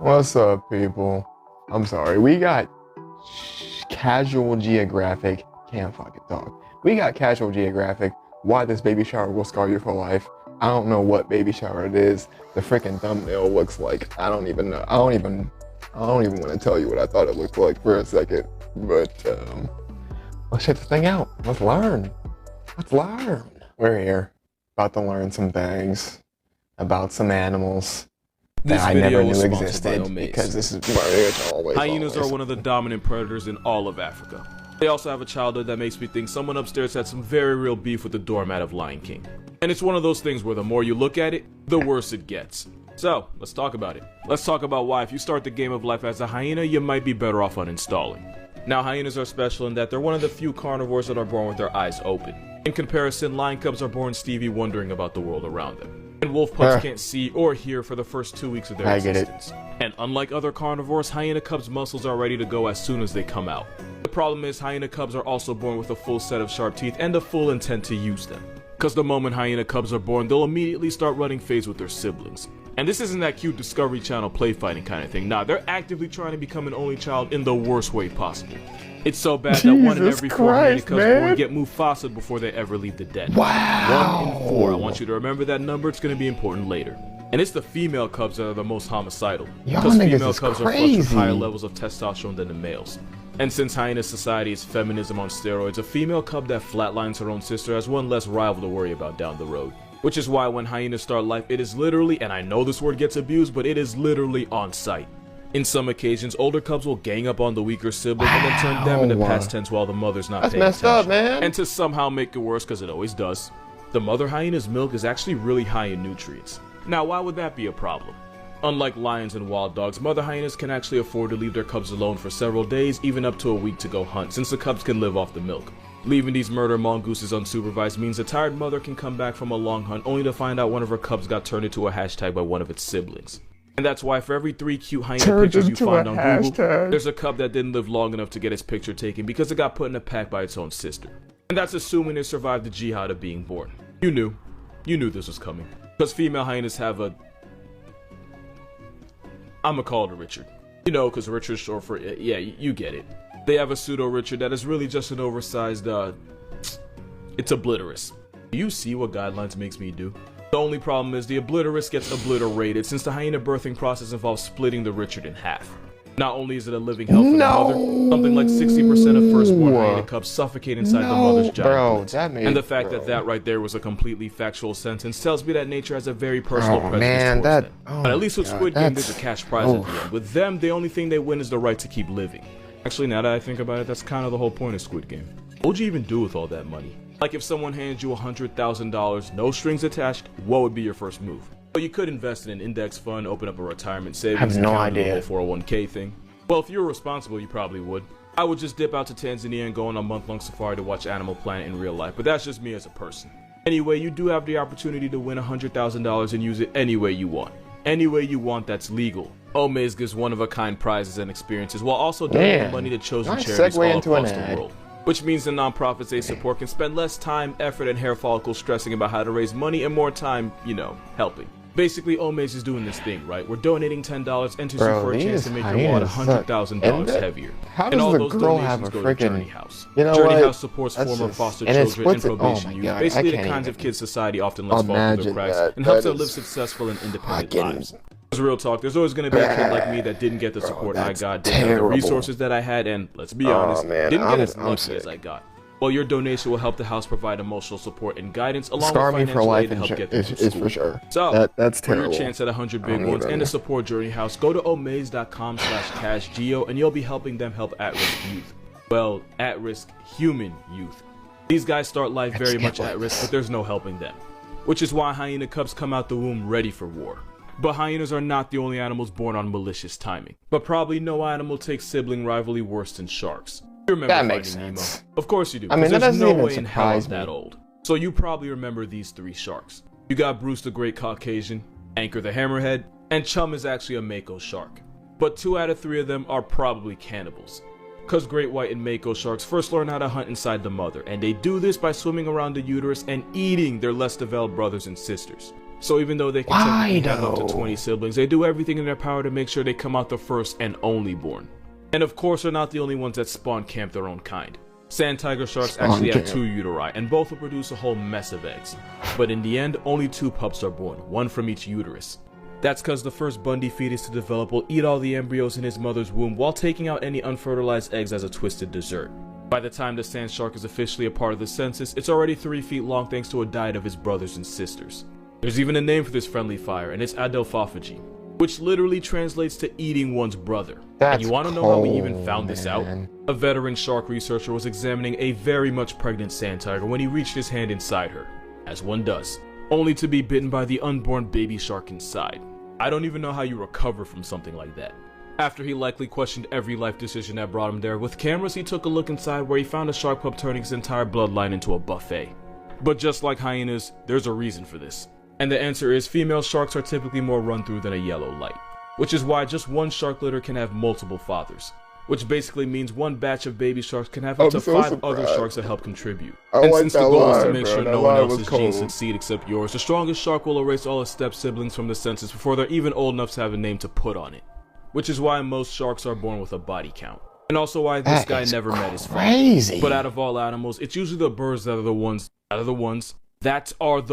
What's up, people? I'm sorry, we got Casual Geographic. Can't fucking talk. We got Casual Geographic. Why this baby shower will scar you for life. I don't know what baby shower it is. The freaking thumbnail looks like, I don't even know. I don't even want to tell you what I thought it looked like for a second. But let's check this thing out. Let's learn. We're here, about to learn some things about some animals that I never knew existed, because this is where it's always. Hyenas are one of the dominant predators in all of Africa. They also have a childhood that makes me think someone upstairs had some very real beef with the doormat of Lion King. And it's one of those things where the more you look at it, the worse it gets. So, let's talk about it. Let's talk about why if you start the game of life as a hyena, you might be better off uninstalling. Now, hyenas are special in that they're one of the few carnivores that are born with their eyes open. In comparison, lion cubs are born Stevie wondering about the world around them. And wolf pups can't see or hear for the first 2 weeks of their existence. And unlike other carnivores, hyena cubs' muscles are ready to go as soon as they come out. The problem is hyena cubs are also born with a full set of sharp teeth and the full intent to use them. Because the moment hyena cubs are born, they'll immediately start running phase with their siblings. And this isn't that cute Discovery Channel play fighting kind of thing. Nah, they're actively trying to become an only child in the worst way possible. It's so bad that 1 in every 4 hyena cubs born get Mufasa before they ever leave the den. Wow. 1 in 4. I want you to remember that number. It's going to be important later. And it's the female cubs that are the most homicidal. Because female cubs are flushed with higher levels of testosterone than the males. And since hyena society is feminism on steroids, a female cub that flatlines her own sister has one less rival to worry about down the road. Which is why when hyenas start life, it is literally, and I know this word gets abused, but it is literally on sight. In some occasions, older cubs will gang up on the weaker sibling and then turn them into past tense while the mother's not paying attention. That's messed up, man. And to somehow make it worse, because it always does, the mother hyena's milk is actually really high in nutrients. Now, why would that be a problem? Unlike lions and wild dogs, mother hyenas can actually afford to leave their cubs alone for several days, even up to a week to go hunt, since the cubs can live off the milk. Leaving these murder mongooses unsupervised means a tired mother can come back from a long hunt only to find out one of her cubs got turned into a hashtag by one of its siblings. And that's why for every 3 cute hyena pictures you find on Google, there's a cub that didn't live long enough to get its picture taken because it got put in a pack by its own sister. And that's assuming it survived the jihad of being born. You knew this was coming. Because female hyenas have a... I'ma call it a Richard. You know, because Richard's short for... Yeah, you get it. They have a pseudo-Richard that is really just an oversized, it's obliterous. Do you see what guidelines makes me do? The only problem is the obliterous gets obliterated since the hyena birthing process involves splitting the Richard in half. Not only is it a living hell for the mother, something like 60% of firstborn hyena cubs suffocate inside the mother's giant and the fact that right there was a completely factual sentence tells me that nature has a very personal prejudice towards them. But at least with Squid Game, there's a cash prize at the end. With them, the only thing they win is the right to keep living. Actually, now that I think about it, that's kind of the whole point of Squid Game. What would you even do with all that money? Like if someone hands you $100,000, no strings attached, what would be your first move? Well, you could invest in an index fund, open up a retirement savings account, do the whole 401k thing. Well, if you were responsible, you probably would. I would just dip out to Tanzania and go on a month-long safari to watch Animal Planet in real life, but that's just me as a person. Anyway, you do have the opportunity to win $100,000 and use it any way you want. Any way you want that's legal. Omaze gives one-of-a-kind prizes and experiences while also donating money to chosen charities all across the world. Which means the nonprofits they support can spend less time, effort, and hair follicles stressing about how to raise money and more time, you know, helping. Basically, Omaze is doing this thing, right? We're donating $10 enters you for a chance to make your wallet $100,000 heavier. How and all does those the girl donations have a go to Journey freaking... House. You know Journey what? House supports former foster children and probation youth. Basically the kinds of kids society often lets fall through the cracks and helps them live successful and independent lives. Real talk, there's always going to be a kid like me that didn't get the support I got, didn't have the resources that I had, and let's be honest, didn't get as lucky as I got. Well, your donation will help the house provide emotional support and guidance along with financial aid to help get them to school. For sure. So, that's terrible. For your chance at 100 big ones and to support Journey House, go to omaze.com/cashgeo and you'll be helping them help at-risk youth. Well, at-risk human youth. These guys start life very much at risk, but there's no helping them. Which is why hyena cubs come out the womb ready for war. But hyenas are not the only animals born on malicious timing. But probably no animal takes sibling rivalry worse than sharks. You remember Finding Nemo? Of course you do. I mean, there's no way in hell I'm that old. So you probably remember these 3 sharks. You got Bruce the Great Caucasian, Anchor the Hammerhead, and Chum is actually a mako shark. But 2 out of 3 of them are probably cannibals. Cause great white and mako sharks first learn how to hunt inside the mother, and they do this by swimming around the uterus and eating their less developed brothers and sisters. So even though they can Why technically have up to though? 20 siblings, they do everything in their power to make sure they come out the first and only born. And of course, they're not the only ones that spawn camp their own kind. Sand tiger sharks actually have 2 uteri, and both will produce a whole mess of eggs. But in the end, only 2 pups are born, 1 from each uterus. That's because the first Bundy fetus to develop will eat all the embryos in his mother's womb while taking out any unfertilized eggs as a twisted dessert. By the time the sand shark is officially a part of the census, it's already 3 feet long thanks to a diet of his brothers and sisters. There's even a name for this friendly fire, and it's adelphophagy, which literally translates to eating one's brother. And you want to know how we even found this out? A veteran shark researcher was examining a very much pregnant sand tiger when he reached his hand inside her, as one does, only to be bitten by the unborn baby shark inside. I don't even know how you recover from something like that. After he likely questioned every life decision that brought him there, with cameras he took a look inside where he found a shark pup turning his entire bloodline into a buffet. But just like hyenas, there's a reason for this. And the answer is female sharks are typically more run through than a yellow light. Which is why just one shark litter can have multiple fathers. Which basically means one batch of baby sharks can have up to 5 other sharks that help contribute. And since the goal is to make sure no one else's genes succeed except yours, the strongest shark will erase all his step siblings from the census before they're even old enough to have a name to put on it. Which is why most sharks are born with a body count. And also why this guy never met his father. But out of all animals, it's usually the birds that are the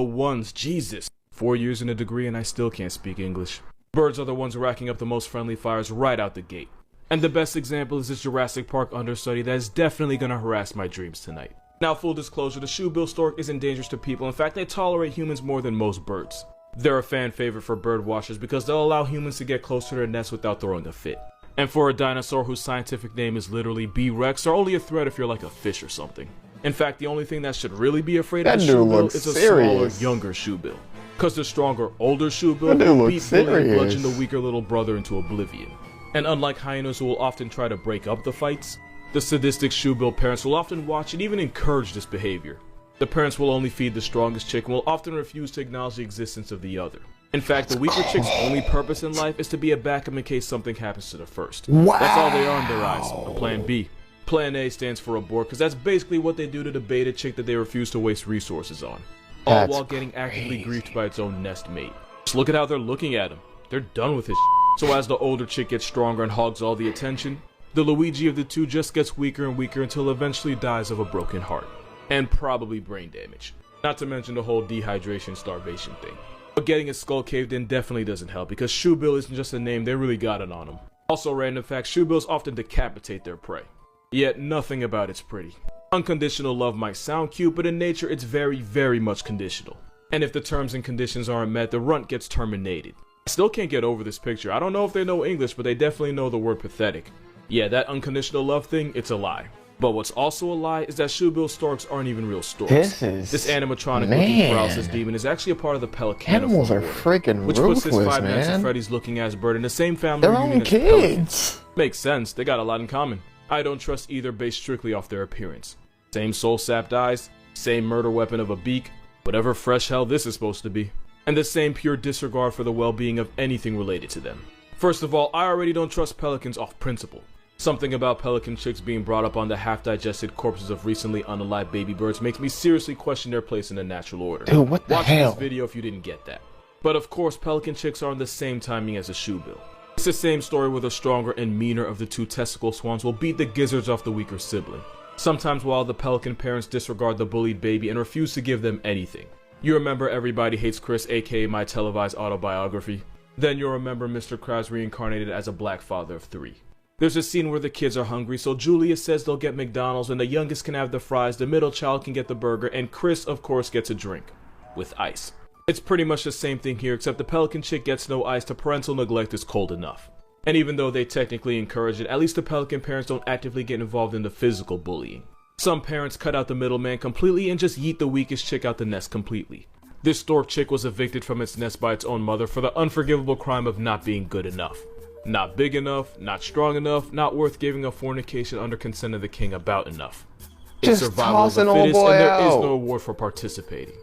ones, Jesus. 4 years and a degree and I still can't speak English. Birds are the ones racking up the most friendly fires right out the gate. And the best example is this Jurassic Park understudy that is definitely gonna harass my dreams tonight. Now, full disclosure, the shoebill stork isn't dangerous to people. In fact, they tolerate humans more than most birds. They're a fan favorite for bird watchers because they'll allow humans to get close to their nest without throwing a fit. And for a dinosaur whose scientific name is literally B-Rex, they're only a threat if you're like a fish or something. In fact, the only thing that should really be afraid of a shoebill is a smaller, younger shoebill. Because the stronger, older shoebill will beat Billy and bludgeon the weaker little brother into oblivion. And unlike hyenas who will often try to break up the fights, the sadistic shoebill parents will often watch and even encourage this behavior. The parents will only feed the strongest chick and will often refuse to acknowledge the existence of the other. In fact, the weaker chick's only purpose in life is to be a backup in case something happens to the first. Wow. That's all they are in their eyes, a plan B. Plan A stands for abort, because that's basically what they do to the beta chick that they refuse to waste resources on. All while getting actively griefed by its own nest mate. Just look at how they're looking at him. They're done with his shit. So as the older chick gets stronger and hogs all the attention, the Luigi of the two just gets weaker and weaker until eventually dies of a broken heart. And probably brain damage. Not to mention the whole dehydration starvation thing. But getting his skull caved in definitely doesn't help, because shoebill isn't just a name, they really got it on him. Also, random fact, shoebills often decapitate their prey. Yet nothing about it's pretty. Unconditional love might sound cute, but in nature it's very, very much conditional. And if the terms and conditions aren't met, the runt gets terminated. I still can't get over this picture. I don't know if they know English, but they definitely know the word pathetic. Yeah, that unconditional love thing, it's a lie. But what's also a lie is that shoebill storks aren't even real storks. This animatronic looking paralysis demon is actually a part of the pelican. Animals are freaking which ruthless, puts this Five Nights at man. Freddy's looking ass bird in the same family Their reunion own as the pelican. kids. Makes sense, they got a lot in common. I don't trust either based strictly off their appearance. Same soul-sapped eyes, same murder weapon of a beak, whatever fresh hell this is supposed to be. And the same pure disregard for the well-being of anything related to them. First of all, I already don't trust pelicans off principle. Something about pelican chicks being brought up on the half-digested corpses of recently unalived baby birds makes me seriously question their place in the natural order. Dude, what the hell? Watch this video if you didn't get that. But of course, pelican chicks are on the same timing as a shoebill. It's the same story where the stronger and meaner of the two testicle swans will beat the gizzards off the weaker sibling. Sometimes while the pelican parents disregard the bullied baby and refuse to give them anything. You remember Everybody Hates Chris, aka my televised autobiography? Then you'll remember Mr. Krabs reincarnated as a black father of 3. There's a scene where the kids are hungry, so Julia says they'll get McDonald's and the youngest can have the fries, the middle child can get the burger, and Chris, of course, gets a drink. With ice. It's pretty much the same thing here, except the pelican chick gets no ice till parental neglect is cold enough. And even though they technically encourage it, at least the pelican parents don't actively get involved in the physical bullying. Some parents cut out the middleman completely and just yeet the weakest chick out the nest completely. This stork chick was evicted from its nest by its own mother for the unforgivable crime of not being good enough. Not big enough, not strong enough, not worth giving a fornication under consent of the king about enough. It's survival of the fittest, and there is no award for participating.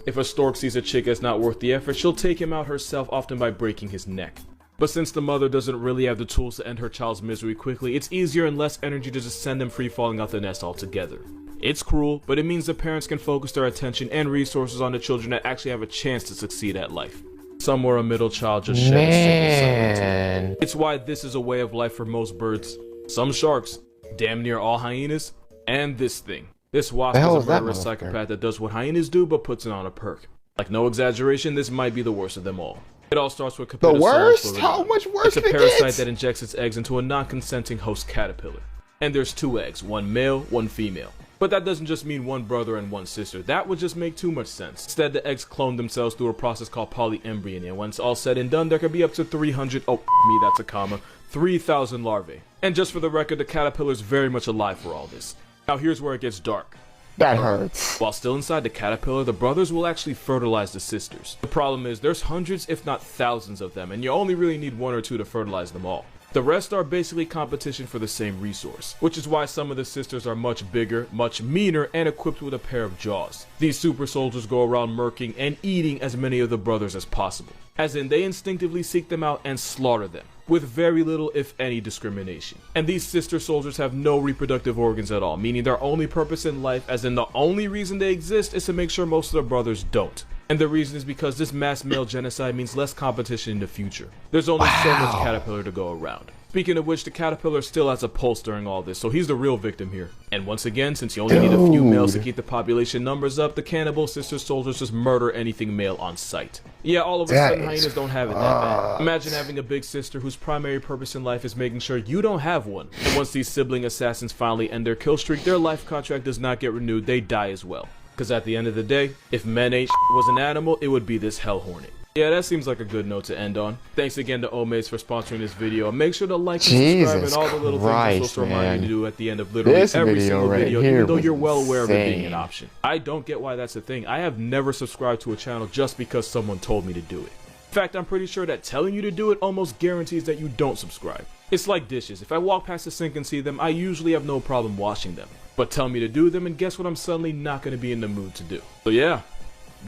If a stork sees a chick as not worth the effort, she'll take him out herself, often by breaking his neck. But since the mother doesn't really have the tools to end her child's misery quickly, it's easier and less energy to just send them free falling out the nest altogether. It's cruel, but it means the parents can focus their attention and resources on the children that actually have a chance to succeed at life. Somewhere a middle child just shed a single silent tear. It's why this is a way of life for most birds, some sharks, damn near all hyenas, and this thing. This wasp is a murderous psychopath that does what hyenas do but puts it on a perk. Like no exaggeration, this might be the worst of them all. It all starts with the worst? How much worse? It's a parasite that injects its eggs into a non-consenting host caterpillar. And there's 2 eggs, one male, one female. But that doesn't just mean one brother and one sister. That would just make too much sense. Instead, the eggs clone themselves through a process called polyembryony, and when it's all said and done, there could be up to 3,000 larvae. And just for the record, the caterpillar is very much alive for all this. Now here's where it gets dark. That hurts. While still inside the caterpillar, the brothers will actually fertilize the sisters. The problem is there's hundreds if not thousands of them, and you only really need 1 or 2 to fertilize them all. The rest are basically competition for the same resource, which is why some of the sisters are much bigger, much meaner, and equipped with a pair of jaws. These super soldiers go around murking and eating as many of the brothers as possible. As in, they instinctively seek them out and slaughter them, with very little if any discrimination. And these sister soldiers have no reproductive organs at all, meaning their only purpose in life, as in the only reason they exist, is to make sure most of the brothers don't. And the reason is because this mass male genocide means less competition in the future. There's only so much caterpillar to go around. Speaking of which, the caterpillar still has a pulse during all this, so he's the real victim here. And once again, since you only need a few males to keep the population numbers up, the cannibal sister soldiers just murder anything male on sight. Yeah, all of a sudden hyenas don't have it that bad. Imagine having a big sister whose primary purpose in life is making sure you don't have one. And once these sibling assassins finally end their kill streak, their life contract does not get renewed, they die as well. Because at the end of the day, if men ain't was an animal, it would be this hell hornet. Yeah, that seems like a good note to end on. Thanks again to Omaze for sponsoring this video. Make sure to like and subscribe and all the little things I'm supposed to remind you to do at the end of literally every single video, even though you're well aware of it being an option. I don't get why that's a thing. I have never subscribed to a channel just because someone told me to do it. In fact, I'm pretty sure that telling you to do it almost guarantees that you don't subscribe. It's like dishes. If I walk past the sink and see them, I usually have no problem washing them. But tell me to do them and guess what I'm suddenly not going to be in the mood to do. So yeah,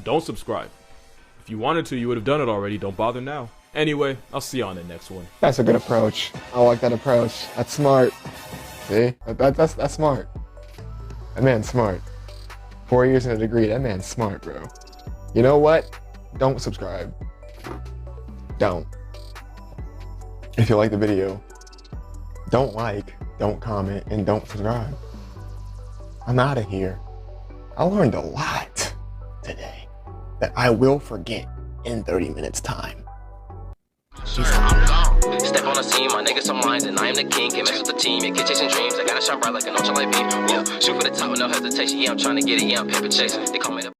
don't subscribe. If you wanted to, you would have done it already. Don't bother now. Anyway, I'll see you on the next one. That's a good approach. I like that approach. That's smart. See? That's smart. That man's smart. 4 years and a degree. That man's smart, bro. You know what? Don't subscribe. Don't. If you like the video, don't like, don't comment, and don't subscribe. I'm out of here. I learned a lot today that I will forget in 30 minutes time. I'm gone. Step on the scene, my niggas some lines, and I am the king. Can't mess with the team, yeah, keep chasing dreams. I gotta shine bright like an ultralight beam. Shoot for the top with no hesitation. Yeah, I'm trying to get it. Yeah, I'm paper chasing. They call me the